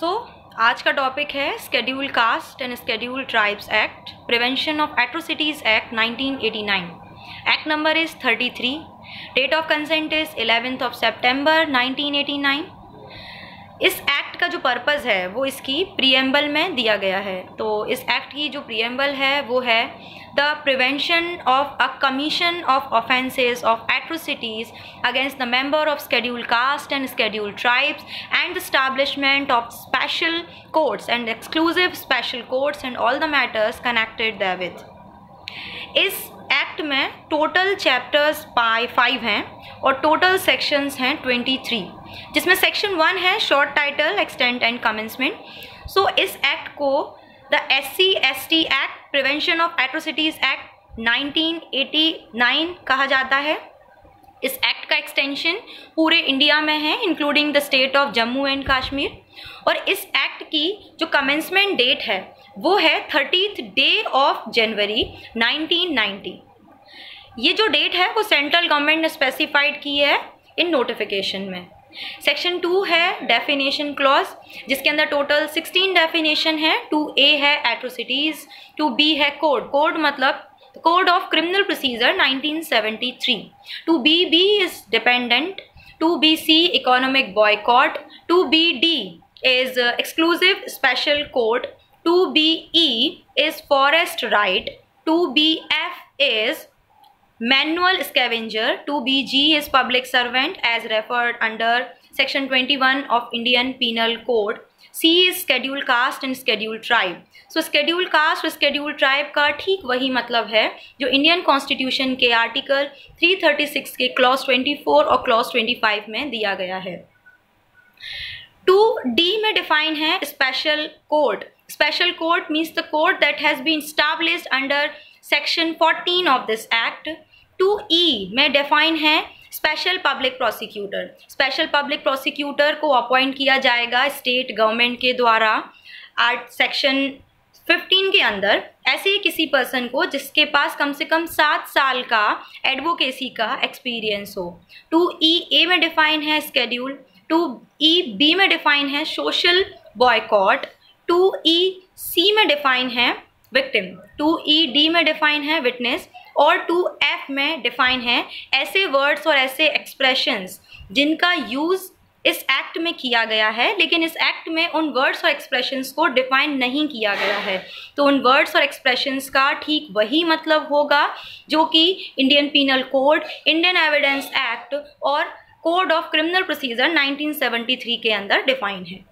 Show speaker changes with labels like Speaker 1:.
Speaker 1: आज का टॉपिक है schedule caste and schedule tribes act, prevention of atrocities act 1989। Act number is 33। Date of consent is 11th of September 1989। इस act का जो purpose है वो इसकी प्रीएम्बल में दिया गया है। तो इस एक्ट की जो प्रीएम्बल है वो है the prevention of a commission of offences of atrocities against the member of scheduled caste and schedule tribes and establishment of special courts and exclusive special courts and all the matters connected therewith. इस act में total chapters 5 हैं और total sections हैं 23, जिसमें section 1 है short title, extent and commencement. So इस act को the SC/ST act, prevention of atrocities act 1989 कहा जाता है। इस एक्ट का एक्सटेंशन पूरे इंडिया में है, including the state of Jammu and Kashmir. और इस एक्ट की जो कमेंसमेंट डेट है वो है 30th day of January 1990। ये जो डेट है वो सेंट्रल गवर्नमेंट ने स्पेसिफाइड की है इन नोटिफिकेशन में। सेक्शन 2 है डेफिनेशन क्लॉज, जिसके अंदर टोटल 16 डेफिनेशन है। 2A है एट्रोसिटीज़, 2B है कोड। कोड मतलब code of criminal procedure 1973। 2BB is dependent, 2BC economic boycott, 2BD is exclusive special court, 2BE is forest right, 2BF is manual scavenger, 2BG is public servant as referred under section 21 of Indian Penal Code, C is scheduled caste and scheduled tribe। So scheduled caste और scheduled tribe का ठीक वही मतलब है जो Indian constitution के article 336 के clause 24 और क्लॉज 25 में दिया गया है। 2D में डिफाइन है special court. Special court means the court that has been established under section 14 of this act. 2E में डिफाइन है special public prosecutor. Special public prosecutor को अपॉइंट किया जाएगा स्टेट गवर्नमेंट के द्वारा सेक्शन 15 के अंदर ऐसे किसी पर्सन को जिसके पास कम से कम 7 साल का एडवोकेसी का एक्सपीरियंस हो। 2EA में डिफाइन है स्केड्यूल, 2EB में डिफाइन है सोशल बॉयकॉट, 2EC में डिफाइन है विक्टिम, 2ED में डिफाइन है विटनेस और 2F में डिफाइन है ऐसे वर्ड्स और ऐसे एक्सप्रेशंस जिनका यूज़ इस एक्ट में किया गया है, लेकिन इस एक्ट में उन वर्ड्स और एक्सप्रेशंस को डिफाइन नहीं किया गया है। तो उन वर्ड्स और एक्सप्रेशंस का ठीक वही मतलब होगा जो कि Indian penal code, Indian evidence act और कोड ऑफ क्रिमिनल प्रोसीजर 1973 के अंदर डिफाइन है।